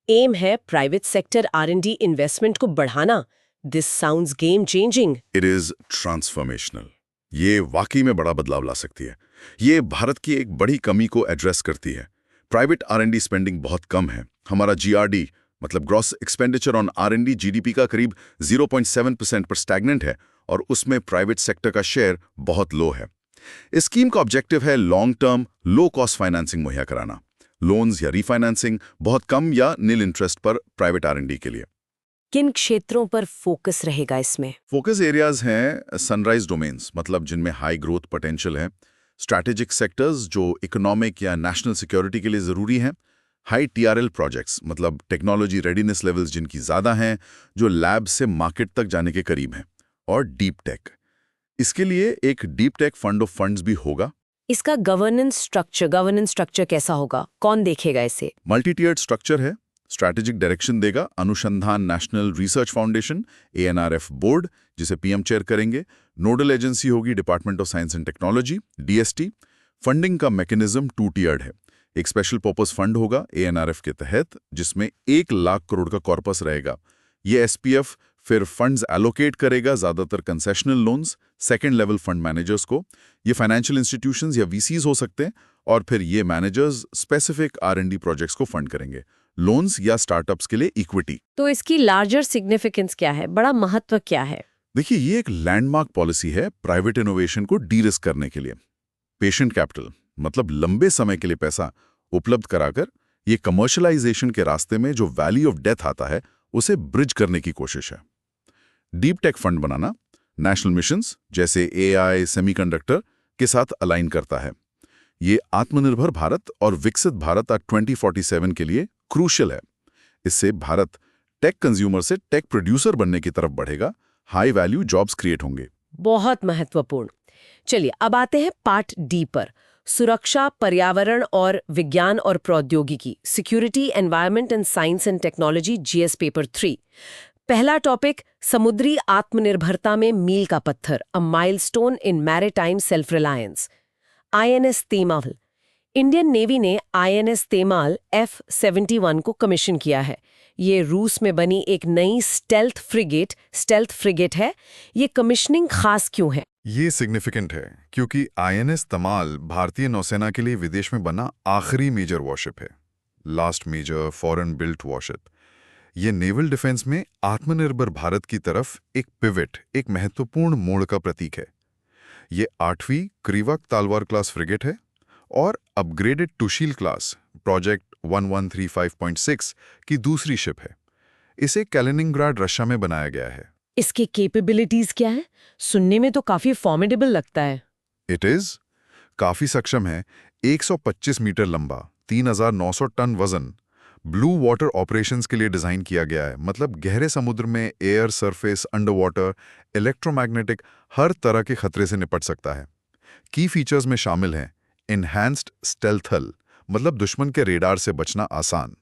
Aim है प्राइवेट सेक्टर R&D इन्वेस्टमेंट को बढ़ाना। This sounds game changing. It is transformational. ये वाकई में बड़ा बदलाव ला सकती है। ये भारत की एक बड़ी कमी को एड्रेस करती है। प्राइवेट R&D स्पेंडिंग बहुत कम है। हमारा GRD मतलब gross expenditure on R&D GDP का करीब 0.7% पर स्टैग्नेंट है, और उसमें प्राइवेट सेक्टर का शेयर बहुत लो है। इस स्कीम का ऑब्जेक्टिव है long term low cost financing मुहैया कराना, लोन्स या रीफाइनेंसिंग बहुत कम या नील इंटरेस्ट पर प्राइवेट R&D के लिए। किन क्षेत्रों पर फोकस रहेगा इसमें? फोकस एरियाज हैं सनराइज डोमेन्स, मतलब जिनमें हाई ग्रोथ पोटेंशियल है, स्ट्रैटेजिक सेक्टर्स जो इकोनॉमिक या नेशनल सिक्योरिटी के लिए ज़रूरी हैं, हाई TRL प्रोजेक्ट्स मतलब टेक्नोलॉजी रेडीनेस लेवल्स जिनकी ज़्यादा हैं, जो लैब से मार्केट तक जाने के करीब हैं, और डीप टेक। इसके लिए एक deep tech fund of funds भी होगा। इसका गवर्नेंस स्ट्रक्चर कैसा होगा? कौन देखेगा इसे? मल्टी टियर्ड स्ट्रक्चर है, स्ट्रैटेजिक डायरेक्शन देगा अनुसंधान national research foundation ANRF board, जिसे PM चेयर करेंगे। नोडल एजेंसी होगी department of science and technology DST। Funding का मैकेनिज्म 2 टियर्ड है। एक स्पेशल पर्पस फंड होगा ANRF के तहत, जिसमें 1 लाख करोड़ का कॉर्पस रहेगा। ये SPF फिर फंड्स एलोकेट करेगा, ज़्यादातर concessional loans, second level fund managers को। ये फाइनेंशियल इंस्टीट्यूशंस या VCs हो सकते हैं, और फिर ये मैनेजर्स स्पेसिफिक R&D प्रोजेक्ट्स को फंड करेंगे, लोन्स या स्टार्टअप्स के लिए इक्विटी। तो इसकी लार्जर सिग्निफिकेंस क्या है? बड़ा महत्व क्या है? देखिए, ये एक लैंडमार्क पॉलिसी है प्राइवेट इनोवेशन को डी-रिस्क करने के लिए। पेशेंट कैपिटल मतलब लंबे समय के लिए पैसा उपलब्ध कराकर ये कमर्शलाइजेशन के रास्ते में जो वैली ऑफ डेथ आता है उसे ब्रिज करने की कोशिश है। डीप टेक फंड बनाना नेशनल मिशंस जैसे AI, सेमीकंडक्टर के साथ अलाइन करता है। ये आत्मनिर्भर भारत और विकसित भारत 2047 के लिए क्रूशियल है। इससे भारत टेक कंज्यूमर से टेक प्रोड्यूसर बनने की तरफ बढ़ेगा, हाई वैल्यू जॉब्स क्रिएट होंगे। बहुत महत्वपूर्ण। चलिए अब आते हैं पार्ट D पर, सुरक्षा, पर्यावरण और विज्ञान और प्रौद्योगिकी, security, environment and science and technology, GS paper 3। पहला टॉपिक, समुद्री आत्मनिर्भरता में मील का पत्थर, a milestone in maritime self reliance. INS Tamal. Indian navy ने INS तेमाल F-71 को कमीशन किया है। ये रूस में बनी एक नई स्टेल्थ फ्रिगेट है। ये कमिश्निंग खास क्यों है? ये सिग्निफिकेंट है क्योंकि INS तमाल भारतीय नौसेना के लिए विदेश में बना आखिरी मेजर वॉरशिप है, last major foreign built warship. ये नेवल डिफेंस में आत्मनिर्भर भारत की तरफ एक पिवट, एक महत्वपूर्ण मोड़ का प्रतीक है। ये 8वीं क्रीवक तालवार क्लास फ्रिगेट है और अपग्रेडेड टुशील क्लास प्रोजेक्ट 1135.6 की दूसरी शिप है। इसे कैलिनिंग्राड रशिया में बनाया गया है। इसकी कैपेबिलिटीज क्या है? सुनने में तो काफी फॉर्मिडेबल लगता है। इट इज काफी सक्षम है। 125 मीटर लंबा, 3900 टन वजन, ब्लू वाटर ऑपरेशंस के लिए डिजाइन किया गया है। मतलब गहरे समुद्र में air, surface, under water, electromagnetic हर तरह के खतरे से निपट सकता है। की फीचर्स में शामिल हैं इनहैंस्ड स्टेल्थल, मतलब दुश्मन के रेडार से बचना आसान,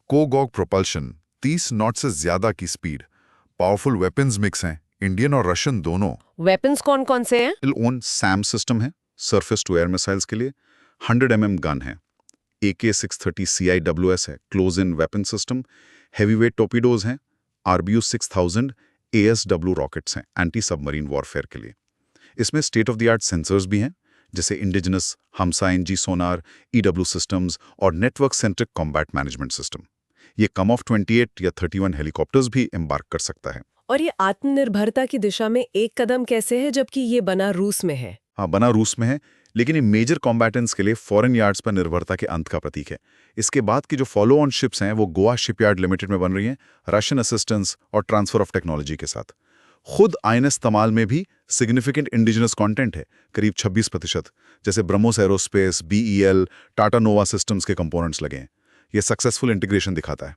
कोगॉग प्रोपल्शन, 30 नॉट से ज्यादा की स्पीड, पावरफुल वेपन्स मिक्स हैं, इंडियन और रशियन दोनों। वेपन्स कौन कौन से हैं? ओन सैम सिस्टम है सरफेस टू एयर मिसाइल्स के लिए, 100 mm गन है, AK-630 CIWS है close in weapon system, heavyweight torpedoes हैं, RBU 6000 ASW रॉकेट्स हैं एंटी सबमरीन वॉरफेयर के लिए। इसमें state of the art sensors भी हैं जैसे इंडिजिनस हमसा NG सोनार, EW सिस्टम्स और network centric combat management system. ये कम ऑफ 28 या 31 हेलीकॉप्टर्स भी एम्बार्क कर सकता है। और ये आत्मनिर्भरता की दिशा में एक कदम कैसे है, जबकि ये बना रूस में है? हाँ, बना रूस में है, लेकिन ये मेजर कॉम्बैटेंट्स के लिए फॉरेन यार्ड्स पर निर्भरता के अंत का प्रतीक है। इसके बाद की जो फॉलो ऑन शिप्स हैं वो गोवा शिपयार्ड लिमिटेड में बन रही हैं, रशियन असिस्टेंस और ट्रांसफर ऑफ टेक्नोलॉजी के साथ। खुद INS तमाल में भी सिग्निफिकेंट इंडिजिनस कंटेंट है, करीब 26%, जैसे ब्रह्मोस एरोस्पेस, BEL, टाटा नोवा सिस्टम्स के कंपोनेंट्स लगे हैं। ये सक्सेसफुल इंटीग्रेशन दिखाता है।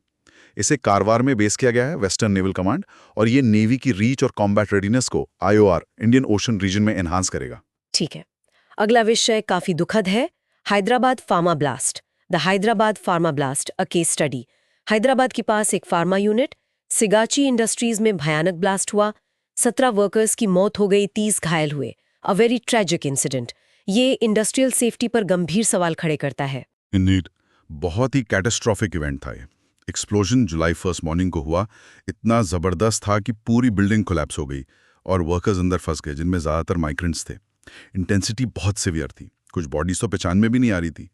इसे कारवार में बेस किया गया है, वेस्टर्न नेवल कमांड, और ये नेवी की रीच और कॉम्बैट रेडीनेस को IOR, इंडियन ओशन रीजन में एनहांस करेगा। ठीक है, अगला विषय काफी दुखद है, Hyderabad pharma blast. The Hyderabad pharma blast, a case study. Hyderabad के पास एक फार्मा यूनिट सिगाची इंडस्ट्रीज में भयानक ब्लास्ट हुआ, 17 वर्कर्स की मौत हो गई, 30 घायल हुए। A very tragic incident. ये इंडस्ट्रियल सेफ्टी पर गंभीर सवाल खड़े करता है। इंडीड, बहुत ही कैटास्ट्रॉफिक इवेंट था ये। एक्सप्लोजन जुलाई 1 मॉर्निंग को हुआ, इतना जबरदस्त था कि पूरी बिल्डिंग कोलैप्स हो गई और वर्कर्स अंदर फंस गए, जिनमें ज्यादातर माइग्रेंट्स थे। इंटेंसिटी बहुत सीवियर थी, कुछ बॉडीज तो पहचान में भी नहीं आ रही थी।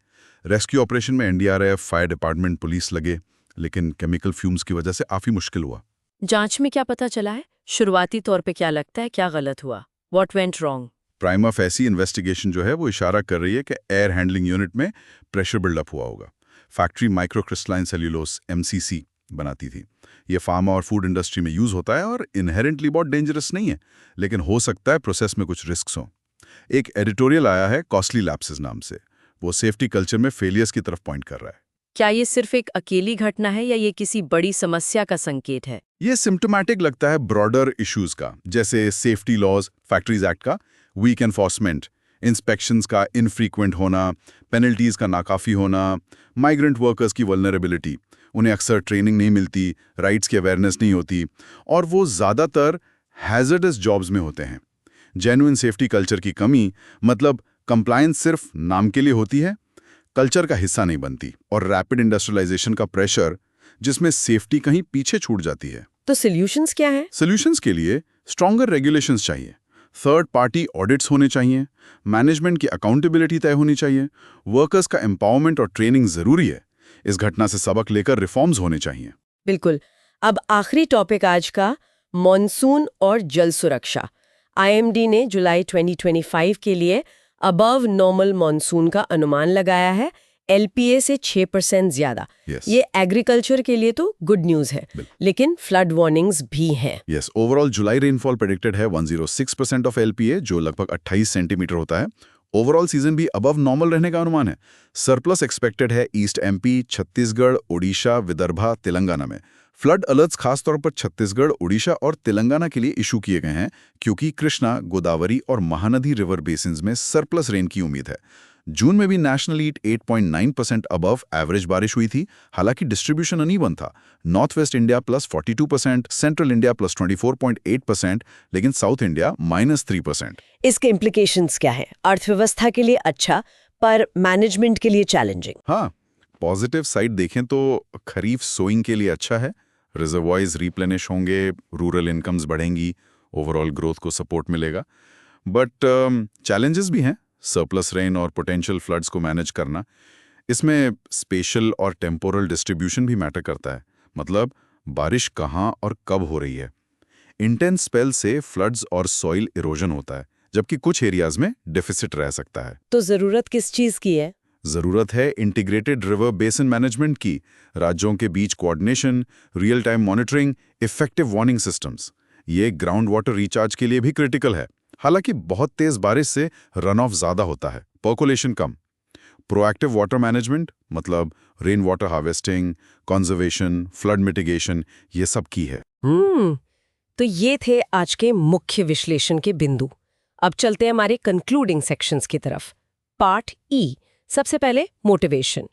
रेस्क्यू ऑपरेशन में NDRF, फायर डिपार्टमेंट, पुलिस लगे, लेकिन केमिकल फ्यूम्स की वजह से काफी मुश्किल हुआ। जांच में क्या पता चला है? शुरुआती तौर पे क्या लगता है, क्या गलत हुआ? What went wrong? Prima facie investigation जो है वो इशारा कर रही है कि एयर हैंडलिंग यूनिट में प्रेशर बिल्डअप हुआ होगा। फैक्ट्री माइक्रोक्रिस्टलाइन सेल्यूलोस MCC बनाती थी। ये फार्मा और फूड इंडस्ट्री में यूज होता है और इनहेरेंटली बहुत डेंजरस नहीं है, लेकिन हो सकता है प्रोसेस में कुछ रिस्क्स हों। एक एडिटोरियल आया है कॉस्टली लैप्सेस नाम से, वो सेफ्टी कल्चर में फेलियर्स की तरफ पॉइंट कर रहा है। क्या ये सिर्फ एक अकेली घटना है या ये किसी बड़ी समस्या का संकेत है? ये सिम्टोमैटिक लगता है ब्रॉडर इश्यूज का, जैसे सेफ्टी लॉज, फैक्ट्रीज एक्ट का वीक एनफोर्समेंट, इंस्पेक्शंस का इनफ्रीक्वेंट होना, पेनल्टीज का नाकाफी होना, माइग्रेंट वर्कर्स की वल्नरेबिलिटी, उन्हें अक्सर ट्रेनिंग नहीं मिलती, राइट्स की अवेयरनेस नहीं होती, और वो ज़्यादातर हैजर्डस जॉब्स में होते हैं। जेन्युइन सेफ्टी कल्चर की कमी, मतलब कंप्लायंस सिर्फ नाम के लिए होती है, कल्चर का हिस्सा नहीं बनती, और रैपिड इंडस्ट्रियलाइजेशन का प्रेशर जिसमें सेफ्टी कहीं पीछे छूट जाती है। तो सॉल्यूशंस क्या है? सॉल्यूशंस के लिए स्ट्रॉन्गर रेगुलेशंस चाहिए, थर्ड पार्टी ऑडिट्स होने चाहिए, मैनेजमेंट की अकाउंटेबिलिटी तय होनी चाहिए, वर्कर्स का एम्पावरमेंट और ट्रेनिंग जरूरी है। इस घटना से सबक लेकर रिफॉर्म्स होने चाहिए। बिल्कुल। अब आखिरी टॉपिक आज का, मॉनसून और जल सुरक्षा। IMD ने जुलाई 2025 के लिए अबव नॉर्मल मॉनसून का अनुमान लगाया है, LPA से 6% ज्यादा। ये एग्रीकल्चर के लिए तो गुड न्यूज है, लेकिन फ्लड वार्निंग्स भी हैं। ओवरऑल जुलाई रेनफॉल प्रेडिक्टेड है 106% ऑफ LPA, जो लगभग 28 सेंटीमीटर होता है। ओवरऑल सीजन भी अबव नॉर्मल रहने का अनुमान है। सरप्लस एक्सपेक्टेड है ईस्ट MP, छत्तीसगढ़, ओडिशा, विदर्भा, तेलंगाना में। फ्लड अलर्ट्स खासतौर पर छत्तीसगढ़, ओडिशा और तेलंगाना के लिए इशू किए गए हैं, क्योंकि कृष्णा, गोदावरी और महानदी रिवर बेसिन्स में सरप्लस रेन की उम्मीद है। जून में भी नेशनली 8.9% अबव एवरेज बारिश हुई थी, हालांकि डिस्ट्रीब्यूशन अनइवन था। North west India +42%, central India +24.8%, लेकिन साउथ इंडिया -3%। इसके इम्प्लीकेशंस क्या है? अर्थव्यवस्था के लिए अच्छा, पर मैनेजमेंट के लिए चैलेंजिंग। हाँ, पॉजिटिव साइड देखें तो खरीफ सोइंग के लिए अच्छा है, रिजर्वॉयर्स रिप्लेनिश होंगे, रूरल इनकम्स बढ़ेंगी, ओवरऑल ग्रोथ को सपोर्ट मिलेगा। बट चैलेंजेस भी हैं, सरप्लस रेन और पोटेंशियल फ्लड्स को मैनेज करना। इसमें स्पेशल और टेम्पोरल डिस्ट्रीब्यूशन भी मैटर करता है, मतलब बारिश कहाँ और कब हो रही है। इंटेंस स्पेल से फ्लड्स और सॉइल इरोजन होता है, जबकि कुछ एरियाज में डेफिसिट रह सकता है। तो जरूरत किस चीज की है? जरूरत है इंटीग्रेटेड रिवर बेसिन मैनेजमेंट की, राज्यों के बीच coordination, real time monitoring, effective warning systems. ये ग्राउंड वाटर रिचार्ज के लिए भी क्रिटिकल है। हालांकि बहुत तेज बारिश से रन ऑफ ज्यादा होता है, पर्कुलेशन कम। प्रोएक्टिव वाटर मैनेजमेंट मतलब rain water harvesting, conservation, flood mitigation, ये सब की है। तो ये थे आज के मुख्य विश्लेषण के बिंदु। अब चलते हैं हमारे कंक्लूडिंग सेक्शंस की तरफ। पार्ट ई। सबसे पहले मोटिवेशन।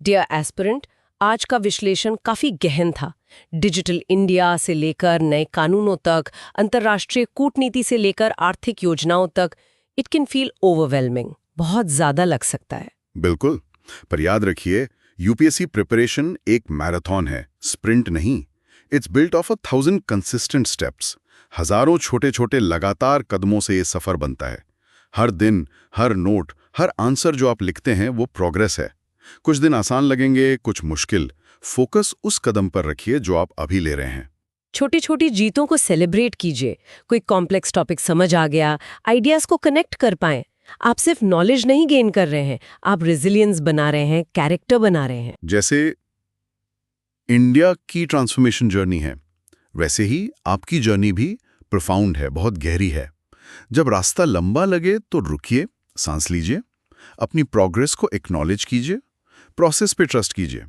डियर एस्पिरेंट, आज का विश्लेषण काफी गहन था। डिजिटल इंडिया से लेकर नए कानूनों तक, अंतर्राष्ट्रीय कूटनीति से लेकर आर्थिक योजनाओं तक, इट कैन फील ओवरवेलमिंग, बहुत ज्यादा लग सकता है। बिल्कुल, पर याद रखिए, यूपीएससी प्रिपरेशन एक मैराथन है, स्प्रिंट नहीं। It's built of 1000 consistent steps. हजारों छोटे छोटे लगातार कदमों से ये सफर बनता है। हर दिन, हर नोट, हर आंसर जो आप लिखते हैं वो प्रोग्रेस है। कुछ दिन आसान लगेंगे, कुछ मुश्किल। फोकस उस कदम पर रखिए जो आप अभी ले रहे हैं। छोटी छोटी जीतों को सेलिब्रेट कीजिए। कोई कॉम्प्लेक्स टॉपिक समझ आ गया, आइडियाज को कनेक्ट कर पाएं। आप सिर्फ नॉलेज नहीं गेन कर रहे हैं, आप रेजिलियंस बना रहे हैं, कैरेक्टर बना रहे हैं। जैसे इंडिया की ट्रांसफॉर्मेशन जर्नी है, वैसे ही आपकी जर्नी भी प्रोफाउंड है, बहुत गहरी है। जब रास्ता लंबा लगे तो रुकिए, सांस लीजिए, अपनी प्रोग्रेस को एक्नॉलेज कीजिए, प्रोसेस पे ट्रस्ट कीजिए,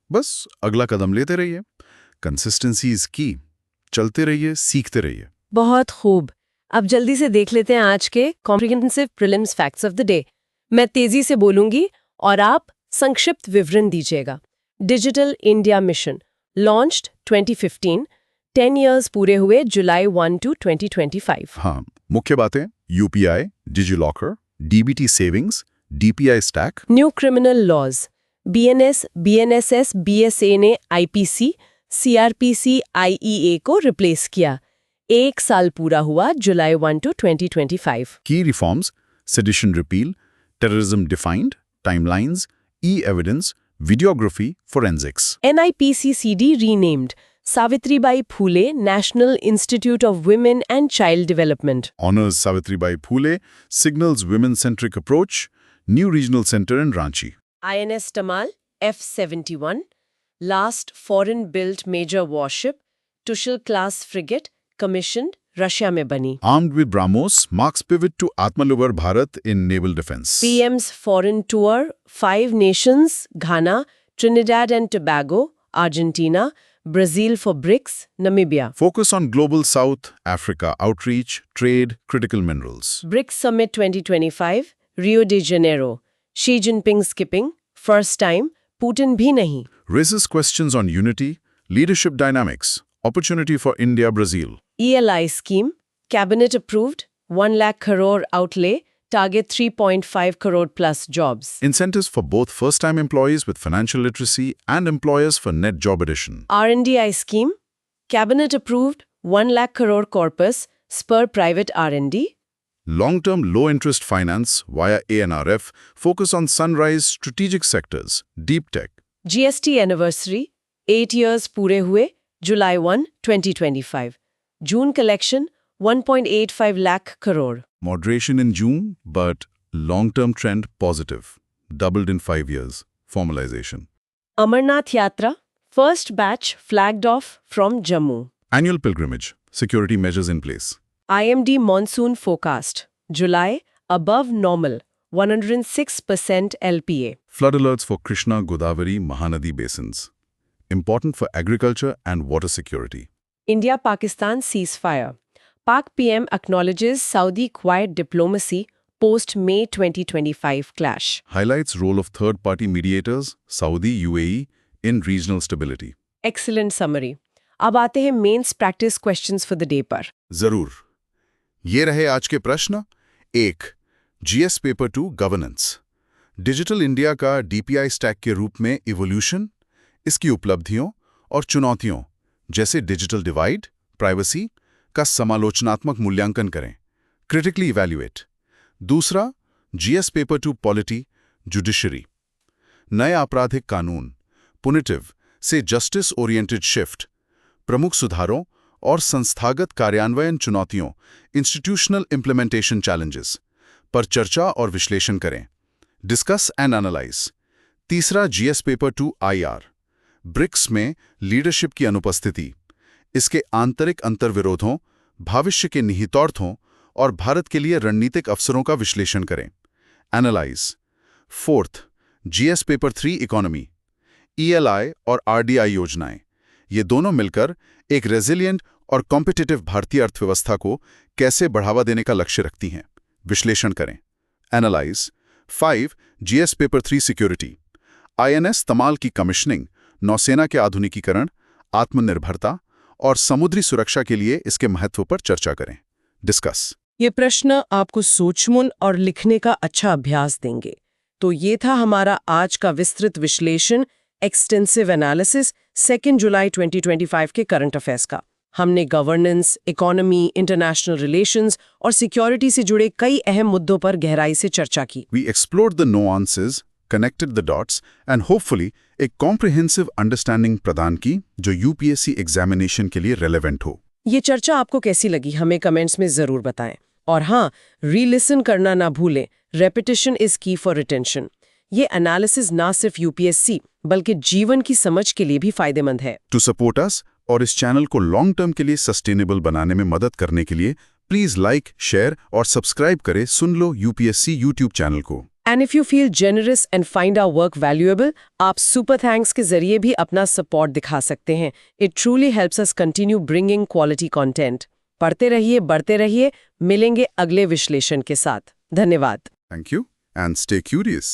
बस अगला कदम लेते रहिए। कंसिस्टेंसी इज की। चलते रहिए, सीखते रहिए। बहुत खूब। अब जल्दी से देख लेते हैं आज के comprehensive prelims facts of the day. मैं तेजी से बोलूंगी और आप संक्षिप्त विवरण दीजिएगा। Digital India mission launched 2015, 10 years पूरे हुए जुलाई 1 to 2025। हाँ, मुख्य बातें: UPI, DigiLocker, DBT savings, DPI stack. New criminal laws, BNS, BNSS, BSA ने आईपीसी, सीआरपीसी, आईईए को रिप्लेस किया। 1 साल पूरा हुआ जुलाई 1 to 2025। की reforms: sedition repeal, terrorism defined, timelines, e evidence, videography, forensics. NIPCCD renamed Savitribai Phule National Institute of Women and Child Development. Honors Savitribai Phule, signals women-centric approach, new regional center in Ranchi. INS Tamal F-71, last foreign-built major warship, Tushal-class frigate, commissioned, Russia में बनी। Armed with BrahMos, marks pivot to Atmanirbhar Bharat in naval defense. PM's foreign tour, 5 nations, Ghana, Trinidad and Tobago, Argentina, Brazil for BRICS, Namibia. Focus on Global South, Africa outreach, trade, critical minerals. BRICS Summit 2025, Rio de Janeiro. Xi Jinping skipping, first time, Putin भी नहीं. Raises questions on unity, leadership dynamics, opportunity for India, Brazil. ELI scheme, cabinet approved, 1 lakh crore outlay, target 3.5 crore plus jobs. Incentives for both first-time employees with financial literacy and employers for net job addition. R&DI scheme, cabinet approved, 1 lakh crore corpus, spur private R&D. Long-term low-interest finance via ANRF, focus on sunrise strategic sectors, deep tech. GST anniversary, 8 years पूरे हुए, July 1, 2025. June collection, 1.85 lakh crore. Moderation in June, but long-term trend positive. Doubled in 5 years. Formalization. Amarnath Yatra, first batch flagged off from Jammu. Annual pilgrimage. Security measures in place. IMD monsoon forecast, July, above normal, 106% LPA. Flood alerts for Krishna, Godavari, Mahanadi basins. Important for agriculture and water security. India-Pakistan ceasefire. Pak PM acknowledges Saudi quiet diplomacy post-May 2025 clash. Highlights role of third-party mediators, Saudi, UAE, in regional stability. Excellent summary. अब आते हैं mains practice questions for the day पर। जरूर। ये रहे आज के प्रश्न। 1. GS paper 2 governance. Digital India का डीपीआई स्टैक के रूप में इवोल्यूशन, इसकी उपलब्धियों और चुनौतियों जैसे डिजिटल डिवाइड, प्राइवेसी का समालोचनात्मक मूल्यांकन करें, क्रिटिकली इवैल्यूएट। दूसरा, GS paper to polity, judiciary, नए आपराधिक कानून, पुनिटिव से जस्टिस ओरिएंटेड शिफ्ट, प्रमुख सुधारों और संस्थागत कार्यान्वयन चुनौतियों, इंस्टीट्यूशनल इम्प्लीमेंटेशन चैलेंजेस पर चर्चा और विश्लेषण करें, डिस्कस एंड एनालाइज। तीसरा, GS paper two IR, BRICS में लीडरशिप की अनुपस्थिति, इसके आंतरिक अंतर्विरोधों, भविष्य के निहितार्थों और भारत के लिए रणनीतिक अवसरों का विश्लेषण करें, analyse. Fourth, GS paper 3 economy, ELI और आरडीआई योजनाएं, ये दोनों मिलकर एक रेजिलिएंट और कॉम्पिटिटिव भारतीय अर्थव्यवस्था को कैसे बढ़ावा देने का लक्ष्य रखती हैं, विश्लेषण करें, analyse. 5, GS paper 3 security, INS Tamal की कमीशनिंग, नौसेना के आधुनिकीकरण, आत्मनिर्भरता और समुद्री सुरक्षा के लिए इसके महत्व पर चर्चा करें, डिस्कस। ये प्रश्न आपको सोचमुन और लिखने का अच्छा अभ्यास देंगे। तो ये था हमारा आज का विस्तृत विश्लेषण, एक्सटेंसिव एनालिसिस 2 जुलाई 2025 के करंट अफेयर्स का। हमने गवर्नेंस, इकोनॉमी, इंटरनेशनल रिलेशंस और सिक्योरिटी से जुड़े कई अहम मुद्दों पर गहराई से चर्चा की। We explored the nuances, connected the dots and hopefully एक comprehensive understanding प्रदान की जो यूपीएससी एग्जामिनेशन के लिए relevant हो। ये चर्चा आपको कैसी लगी हमें कमेंट्स में जरूर बताएं। और हाँ, री-लिसन करना ना भूलें, रेपिटेशन इज की फॉर रिटेंशन। ये एनालिसिस ना सिर्फ यूपीएससी बल्कि जीवन की समझ के लिए भी फायदेमंद है। टू सपोर्ट अस और इस चैनल को लॉन्ग टर्म के लिए सस्टेनेबल बनाने में मदद करने के लिए प्लीज लाइक, शेयर और सब्सक्राइब करें सुन लो यूपीएससी यूट्यूब चैनल को। And if you feel generous and find our work valuable, आप सुपर थैंक्स के जरिए भी अपना सपोर्ट दिखा सकते हैं। It truly helps us continue bringing quality content. पढ़ते रहिए, बढ़ते रहिए, मिलेंगे अगले विश्लेषण के साथ। धन्यवाद। Thank you and stay curious.